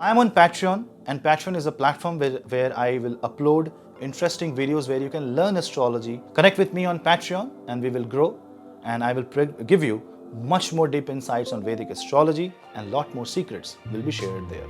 I am on Patreon, and Patreon is a platform where I will upload interesting videos where you can learn astrology. Connect with me on Patreon and we will grow, and I will give you much more deep insights on Vedic astrology, and lot more secrets will be shared there.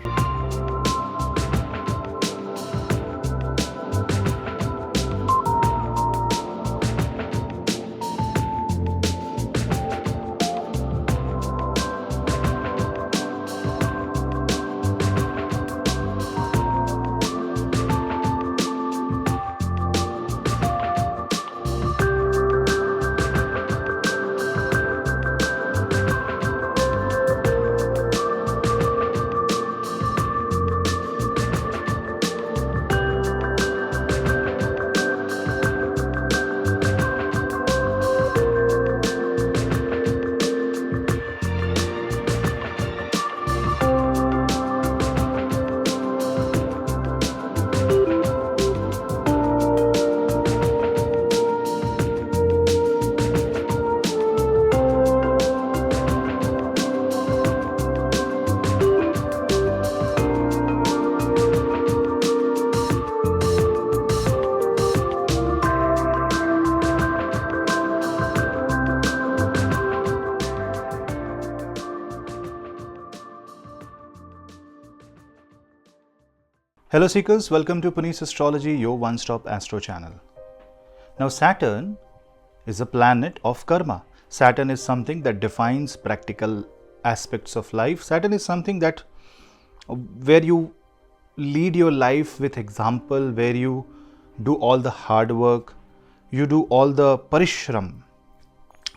Hello Seekers, welcome to Punneits Astrology, your one-stop astro channel. Now Saturn is a planet of karma. Saturn is something that defines practical aspects of life. Saturn is something that where you lead your life with example, where you do all the hard work, you do all the parishram,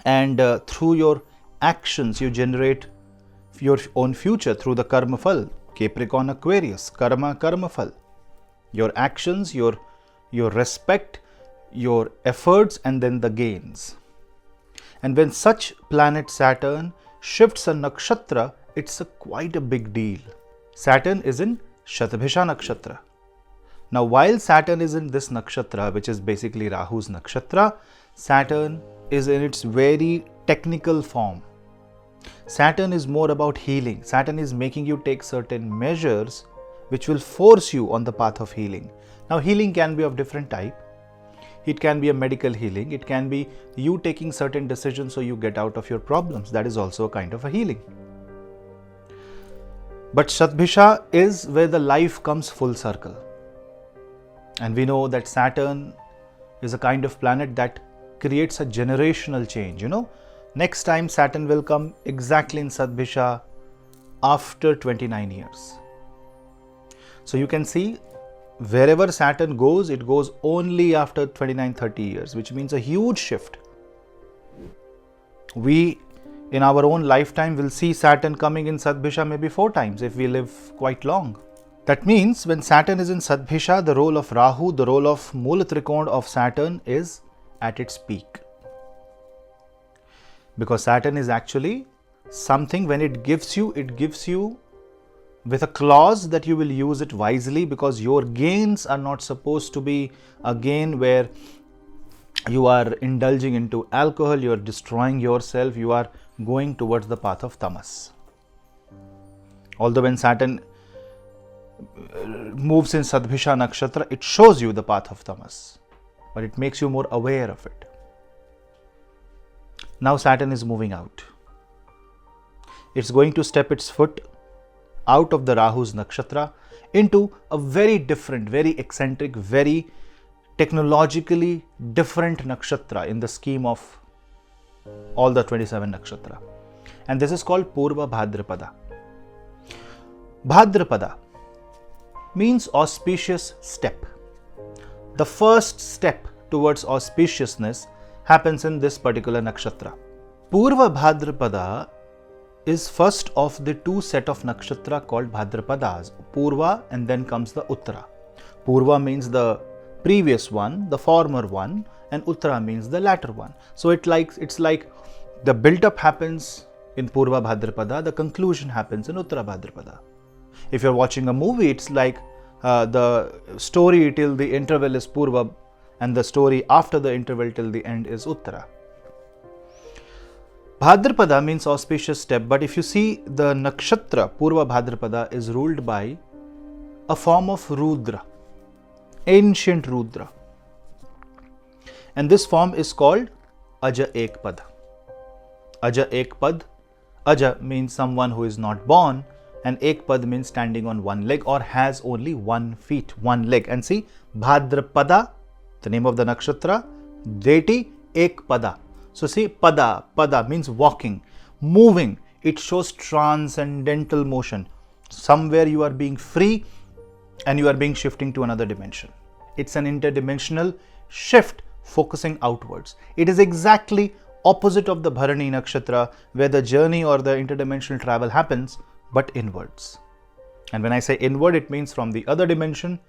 and through your actions you generate your own future through the karma phal. Capricorn, Aquarius, karma phal. Your actions, your respect, your efforts, and then the gains. And when such planet Saturn shifts a nakshatra, it's quite a big deal. Saturn is in Shatabhisha Nakshatra. Now while Saturn is in this nakshatra, which is basically Rahu's nakshatra, Saturn is in its very technical form. Saturn is more about healing. Saturn is making you take certain measures which will force you on the path of healing. Now healing can be of different type. It can be a medical healing. It can be you taking certain decisions so you get out of your problems. That is also a kind of a healing. But Shatabhisha is where the life comes full circle. And we know that Saturn is a kind of planet that creates a generational change, Next time Saturn will come exactly in Shatabhisha after 29 years. So you can see wherever Saturn goes, it goes only after 29-30 years, which means a huge shift. We in our own lifetime will see Saturn coming in Shatabhisha maybe 4 times if we live quite long. That means when Saturn is in Shatabhisha, the role of Rahu, the role of Mula Trikona of Saturn is at its peak. Because Saturn is actually something, when it gives you with a clause that you will use it wisely, because your gains are not supposed to be a gain where you are indulging into alcohol, you are destroying yourself, you are going towards the path of tamas. Although when Saturn moves in Shatabhisha Nakshatra, it shows you the path of tamas, but it makes you more aware of it. Now Saturn is moving out. It's going to step its foot out of the Rahu's nakshatra into a very different, very eccentric, very technologically different nakshatra in the scheme of all the 27 nakshatra. And this is called Purva Bhadrapada. Bhadrapada means auspicious step. The first step towards auspiciousness happens in this particular nakshatra. Purva Bhadrapada is first of the 2 set of nakshatra called Bhadrapadas, Purva and then comes the Uttara. Purva means the previous one, the former one, and Uttara means the latter one. So it's like the build-up happens in Purva Bhadrapada, the conclusion happens in Uttara Bhadrapada. If you're watching a movie, it's like the story till the interval is Purva and the story after the interval till the end is Uttara. Bhadrapada means auspicious step, but if you see the nakshatra Purva Bhadrapada is ruled by a form of Rudra, ancient Rudra. And this form is called Aja Ekpad. Aja Ekpad. Aja means someone who is not born, and Ekpad means standing on one leg or has only 1 feet, one leg. And see, Bhadrapada, the name of the nakshatra, deity Ekpada. So see, pada means walking, moving. It shows transcendental motion. Somewhere you are being free and you are being shifting to another dimension. It's an interdimensional shift focusing outwards. It is exactly opposite of the Bharani nakshatra, where the journey or the interdimensional travel happens, but inwards. And when I say inward, it means from the other dimension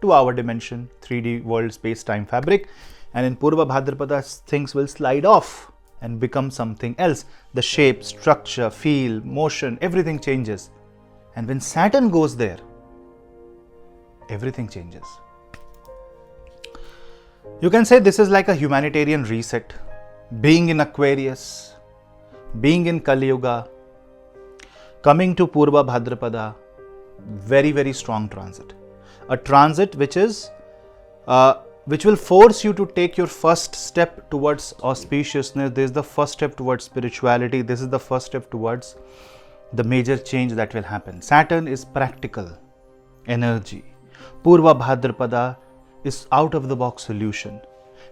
to our dimension, 3D world, space, time fabric. And in Purva Bhadrapada, things will slide off and become something else. The shape, structure, feel, motion, everything changes. And when Saturn goes there, everything changes. You can say this is like a humanitarian reset. Being in Aquarius, being in Kali Yuga, coming to Purva Bhadrapada, very, very strong transit. A transit which will force you to take your first step towards auspiciousness. This is the first step towards spirituality. This is the first step towards the major change that will happen. Saturn is practical energy. Purva Bhadrapada is out of the box solution.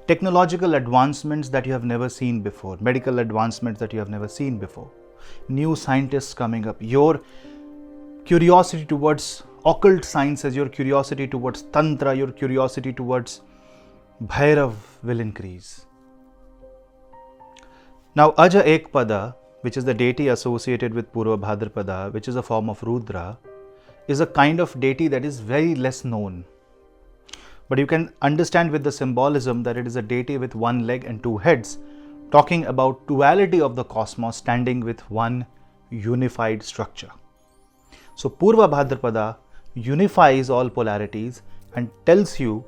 Technological advancements that you have never seen before, medical advancements that you have never seen before, new scientists coming up, your curiosity towards occult sciences, your curiosity towards Tantra, your curiosity towards Bhairav will increase. Now, Aja Ekpada, which is the deity associated with Purva Bhadrapada, which is a form of Rudra, is a kind of deity that is very less known. But you can understand with the symbolism that it is a deity with 1 leg and 2 heads, talking about duality of the cosmos standing with one unified structure. So Purva Bhadrapada unifies all polarities and tells you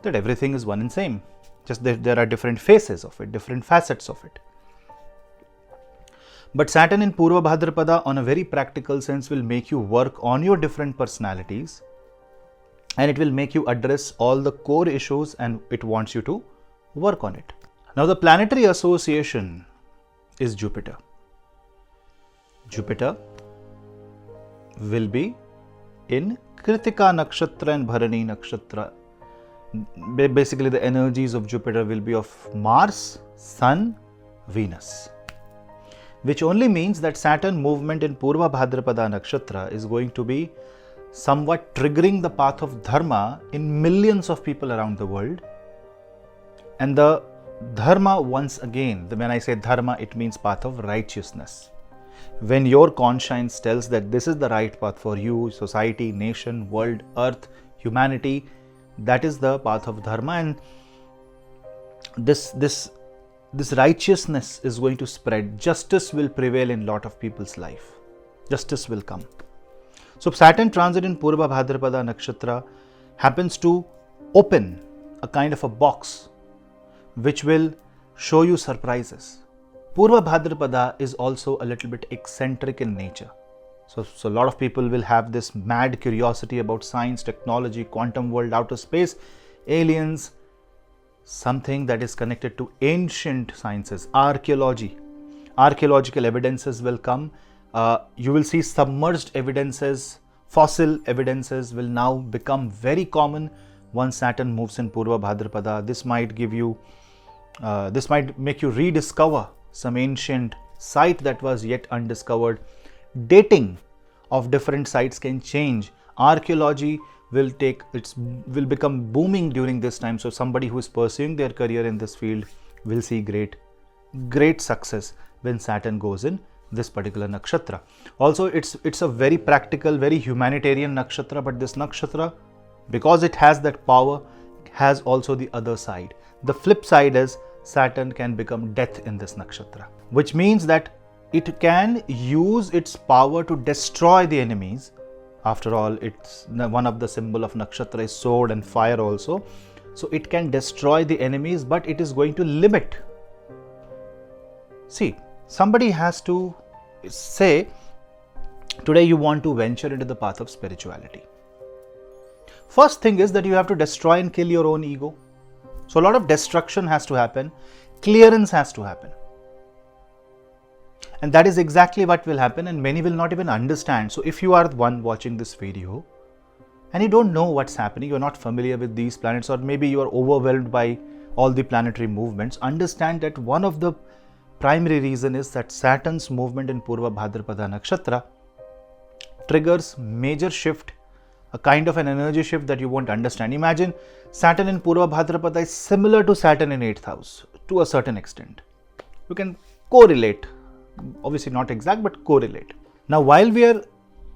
that everything is one and same. Just that there are different faces of it, different facets of it. But Saturn in Purva Bhadrapada, on a very practical sense, will make you work on your different personalities, and it will make you address all the core issues, and it wants you to work on it. Now, the planetary association is Jupiter. Jupiter will be in Kritika Nakshatra and Bharani Nakshatra. Basically, the energies of Jupiter will be of Mars, Sun, Venus, which only means that Saturn movement in Purva Bhadrapada Nakshatra is going to be somewhat triggering the path of Dharma in millions of people around the world. And the Dharma, once again, when I say Dharma, it means path of righteousness. When your conscience tells that this is the right path for you, society, nation, world, earth, humanity, that is the path of Dharma, and this righteousness is going to spread. Justice will prevail in lot of people's life. Justice will come. So Saturn transit in Purva Bhadrapada Nakshatra happens to open a kind of a box which will show you surprises. Purva Bhadrapada is also a little bit eccentric in nature. So a lot of people will have this mad curiosity about science, technology, quantum world, outer space, aliens, something that is connected to ancient sciences, archaeology. Archaeological evidences will come. You will see submerged evidences, fossil evidences will now become very common once Saturn moves in Purva Bhadrapada. This might give you, this might make you rediscover some ancient site that was yet undiscovered. Dating of different sites can change. Archaeology will become booming during this time. So somebody who is pursuing their career in this field will see great success when Saturn goes in this particular nakshatra. Also, it's a very practical, very humanitarian nakshatra, but this nakshatra, because it has that power, has also the other side. The flip side is Saturn can become death in this nakshatra, which means that it can use its power to destroy the enemies. After all, it's one of the symbol of nakshatra is sword and fire also. So it can destroy the enemies, but it is going to limit. See, somebody has to say, today you want to venture into the path of spirituality. First thing is that you have to destroy and kill your own ego. So a lot of destruction has to happen, clearance has to happen. And that is exactly what will happen, and many will not even understand. So if you are the one watching this video and you don't know what's happening, you're not familiar with these planets, or maybe you are overwhelmed by all the planetary movements, understand that one of the primary reason is that Saturn's movement in Purva Bhadrapada Nakshatra triggers major shift, a kind of an energy shift that you won't understand. Imagine Saturn in Purva Bhadrapada is similar to Saturn in 8th house to a certain extent. You can correlate, obviously not exact, but correlate. Now, while we are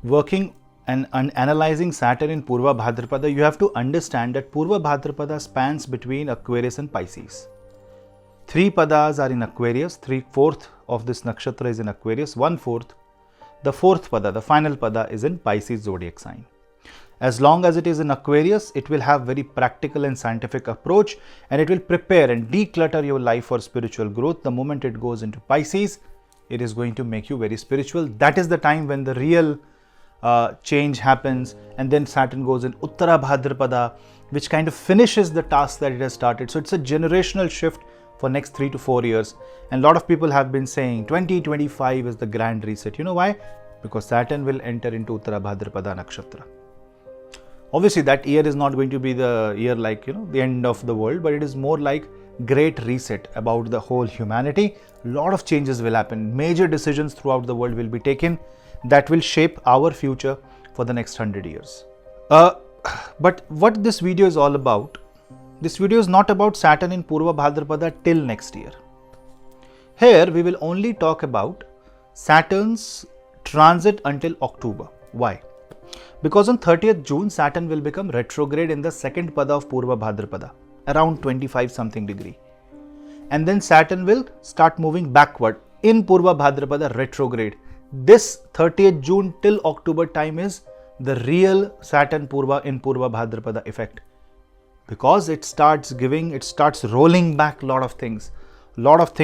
working and analyzing Saturn in Purva Bhadrapada, you have to understand that Purva Bhadrapada spans between Aquarius and Pisces. 3 padas are in Aquarius, 3/4 of this nakshatra is in Aquarius, 1/4. The 4th pada, the final pada, is in Pisces zodiac sign. As long as it is in Aquarius, it will have very practical and scientific approach, and it will prepare and declutter your life for spiritual growth. The moment it goes into Pisces, it is going to make you very spiritual. That is the time when the real change happens, and then Saturn goes in Uttara Bhadrapada, which kind of finishes the task that it has started. So it's a generational shift for next 3 to 4 years. And a lot of people have been saying 2025 is the grand reset. You know why? Because Saturn will enter into Uttara Bhadrapada Nakshatra. Obviously, that year is not going to be the year like, the end of the world, but it is more like great reset about the whole humanity. A lot of changes will happen. Major decisions throughout the world will be taken that will shape our future for the next 100 years. But what this video is all about, this video is not about Saturn in Purva Bhadrapada till next year. Here we will only talk about Saturn's transit until October. Why? Because on 30th June, Saturn will become retrograde in the second pada of Purva Bhadrapada, around 25 something degree. And then Saturn will start moving backward in Purva Bhadrapada retrograde. This 30th June till October time is the real Saturn Purva in Purva Bhadrapada effect. Because it starts rolling back a lot of things. A lot of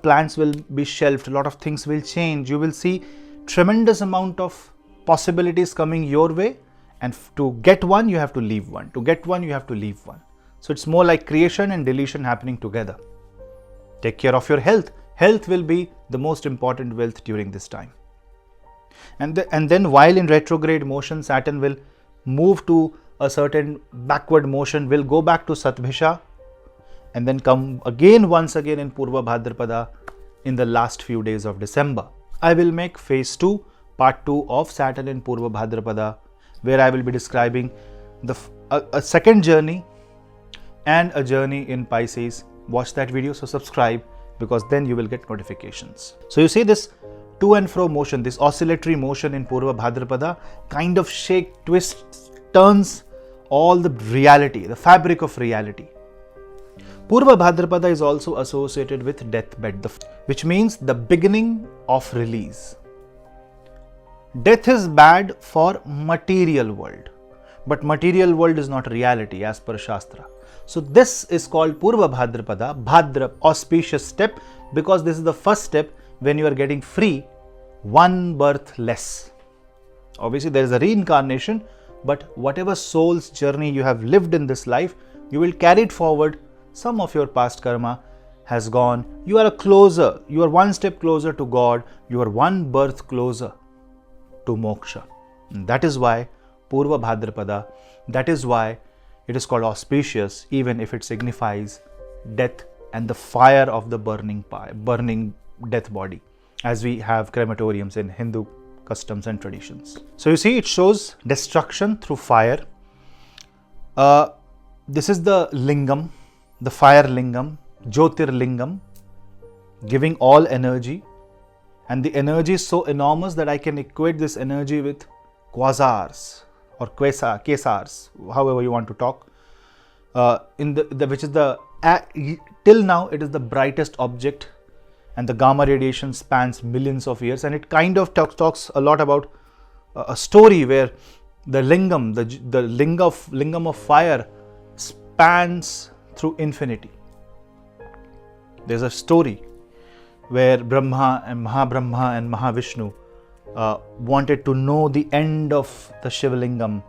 plans will be shelved, a lot of things will change. You will see tremendous amount of possibilities coming your way, and to get one, you have to leave one. To get one, you have to leave one. So it's more like creation and deletion happening together. Take care of your health. Health will be the most important wealth during this time. And then while in retrograde motion, Saturn will move to a certain backward motion, will go back to Satbhisha, and then come once again in Purva Bhadrapada in the last few days of December. I will make phase 2, part 2 of Saturn in Purva Bhadrapada, where I will be describing a second journey and a journey in Pisces. Watch that video, so subscribe, because then you will get notifications. So you see this to and fro motion, this oscillatory motion in Purva Bhadrapada kind of shake, twists, turns all the reality, the fabric of reality. Purva Bhadrapada is also associated with deathbed, which means the beginning of release. Death is bad for material world, but material world is not reality as per Shastra. So this is called Purva Bhadrapada, Bhadra, auspicious step, because this is the first step when you are getting free, one birth less. Obviously there is a reincarnation, but whatever soul's journey you have lived in this life, you will carry it forward. Some of your past karma has gone. You are one step closer to God. You are one birth closer to moksha. And that is why Purva Bhadrapada, that is why it is called auspicious, even if it signifies death and the fire of the burning death body, as we have crematoriums in Hindu customs and traditions. So you see, it shows destruction through fire. This is the lingam, the fire lingam, Jyotir lingam, giving all energy. And the energy is so enormous that I can equate this energy with quasars or quasars, however you want to talk. Which is till now it is the brightest object, and the gamma radiation spans millions of years, and it kind of talks a lot about a story where the lingam, the lingam of fire spans through infinity. There's a story where Brahma and Mahabrahma and Mahavishnu wanted to know the end of the Shivalingam,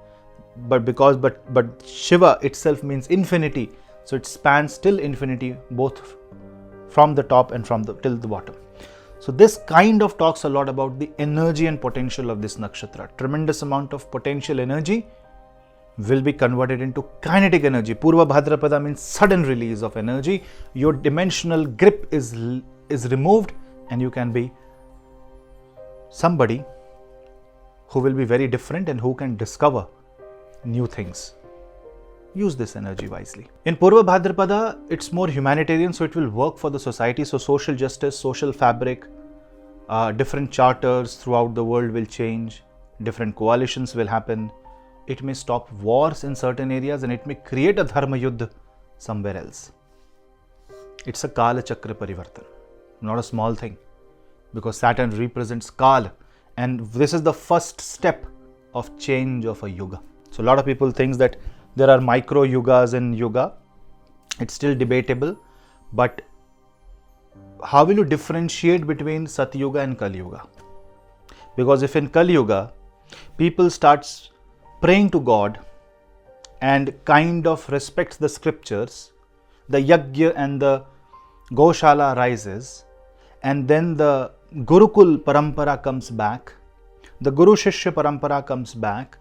but Shiva itself means infinity, so it spans till infinity, both from the top and till the bottom. So this kind of talks a lot about the energy and potential of this nakshatra. Tremendous amount of potential energy will be converted into kinetic energy. Purva Bhadrapada means sudden release of energy. Your dimensional grip is removed, and you can be somebody who will be very different and who can discover new things. Use this energy wisely. In Purva Bhadrapada, it's more humanitarian, so it will work for the society. So social justice, social fabric, different charters throughout the world will change, different coalitions will happen. It may stop wars in certain areas, and it may create a dharma yuddha somewhere else. It's a Kala Chakra Parivartan, not a small thing, because Saturn represents Kala, and this is the first step of change of a yuga. So a lot of people think that there are micro yugas in yoga. It's still debatable, but how will you differentiate between Satyuga and Kali Yuga? Because if in Kali Yuga, people starts praying to God and kind of respects the scriptures, the Yajna and the Goshala rises, and then the Gurukul Parampara comes back, the Guru Shishya Parampara comes back.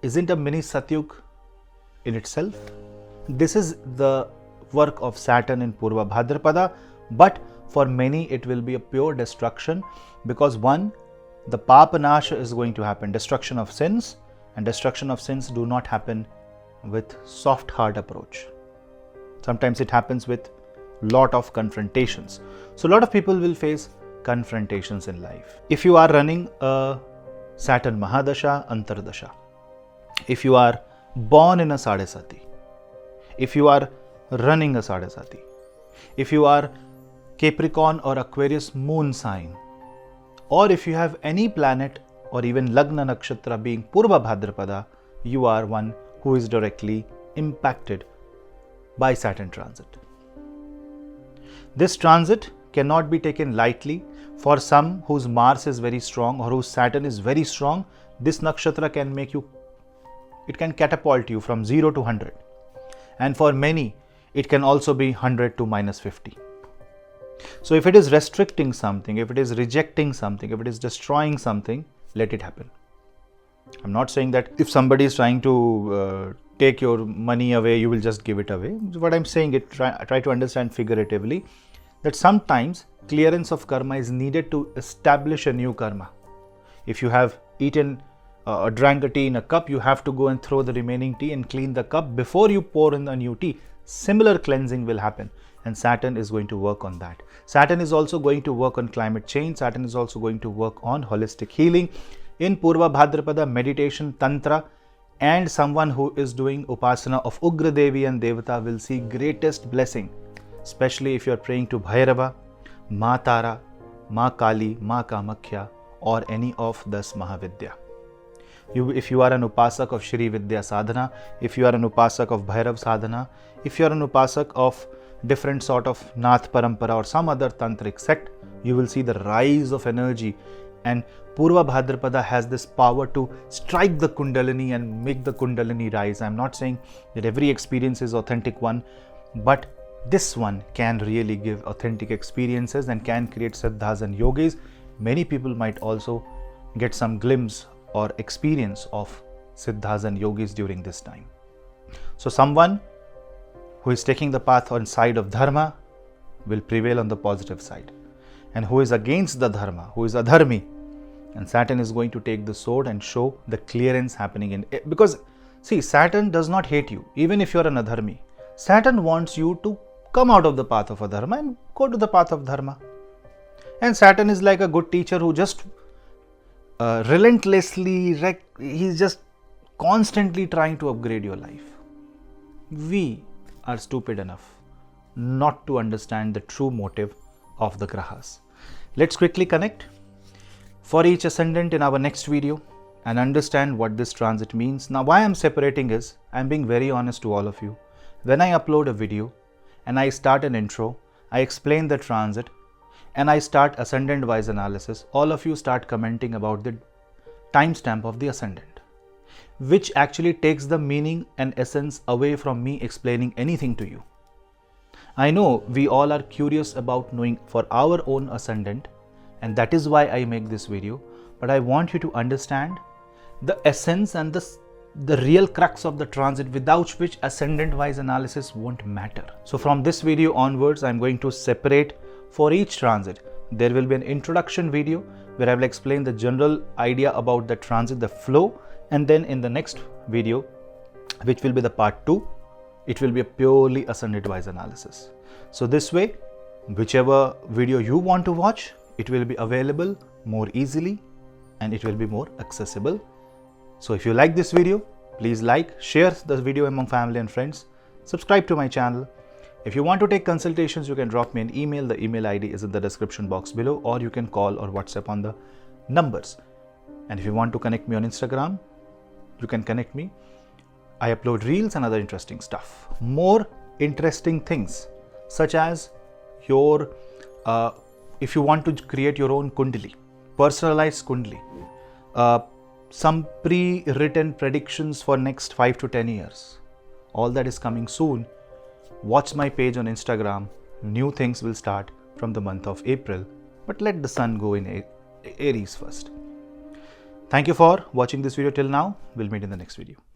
Isn't a mini Satyug in itself? This is the work of Saturn in Purva Bhadrapada, but for many it will be a pure destruction, because one, the Papanasha is going to happen, destruction of sins, and destruction of sins do not happen with soft heart approach. Sometimes it happens with lot of confrontations. So a lot of people will face confrontations in life. If you are running a Saturn Mahadasha, Antardasha, if you are born in a Sadesati, if you are running a Sadesati, if you are Capricorn or Aquarius moon sign, or if you have any planet or even Lagna Nakshatra being Purva Bhadrapada, you are one who is directly impacted by Saturn transit. This transit cannot be taken lightly. For some whose Mars is very strong or whose Saturn is very strong, this nakshatra can make you, it can catapult you from 0 to 100. And for many, it can also be 100 to minus 50. So if it is restricting something, if it is rejecting something, if it is destroying something, let it happen. I'm not saying that if somebody is trying to take your money away, you will just give it away. What I'm saying is try to understand figuratively that sometimes clearance of karma is needed to establish a new karma. If you have eaten or drank a tea in a cup, you have to go and throw the remaining tea and clean the cup before you pour in the new tea. Similar cleansing will happen, and Saturn is going to work on that. Saturn is also going to work on climate change. Saturn is also going to work on holistic healing. In Purva Bhadrapada, meditation, tantra, and someone who is doing upasana of Ugra Devi and Devata will see greatest blessing, especially if you are praying to Bhairava, Ma Tara, Ma Kali, Ma Kamakhya, or any of this Mahavidya. If you are an upasak of Shri Vidya Sadhana, if you are an upasak of Bhairav Sadhana, if you are an upasak of different sort of Nath Parampara or some other tantric sect, you will see the rise of energy. And Purva Bhadrapada has this power to strike the Kundalini and make the Kundalini rise. I'm not saying that every experience is authentic one, but this one can really give authentic experiences and can create siddhas and yogis. Many people might also get some glimpse or experience of siddhas and yogis during this time. So someone who is taking the path on side of dharma will prevail on the positive side, and who is against the dharma, who is adharmi, and Saturn is going to take the sword and show the clearance happening in it. Because see, Saturn does not hate you even if you are an adharmi. Saturn wants you to come out of the path of adharma and go to the path of dharma. And Saturn is like a good teacher who just relentlessly, he's just constantly trying to upgrade your life. We are stupid enough not to understand the true motive of the grahas. Let's quickly connect for each ascendant in our next video and understand what this transit means. Now, why I'm separating is, I'm being very honest to all of you. When I upload a video and I start an intro, I explain the transit, and I start ascendant wise analysis, all of you start commenting about the timestamp of the ascendant, which actually takes the meaning and essence away from me explaining anything to you. I know we all are curious about knowing for our own ascendant, and that is why I make this video, but I want you to understand the essence and the real crux of the transit, without which ascendant wise analysis won't matter. So from this video onwards, I'm going to separate for each transit. There will be an introduction video where I will explain the general idea about the transit, the flow, and then in the next video, which will be the part 2, it will be a purely ascendant wise analysis. So this way, whichever video you want to watch, it will be available more easily and it will be more accessible. So if you like this video, please like, share the video among family and friends, subscribe to my channel. If you want to take consultations, you can drop me an email. The email ID is in the description box below, or you can call or WhatsApp on the numbers. And if you want to connect me on Instagram, you can connect me. I upload reels and other interesting stuff. More interesting things, such as if you want to create your own kundali, personalized kundali, some pre-written predictions for next 5 to 10 years. All that is coming soon. Watch my page on Instagram. New things will start from the month of April, but let the sun go in Aries first. Thank you for watching this video till now. We'll meet in the next video.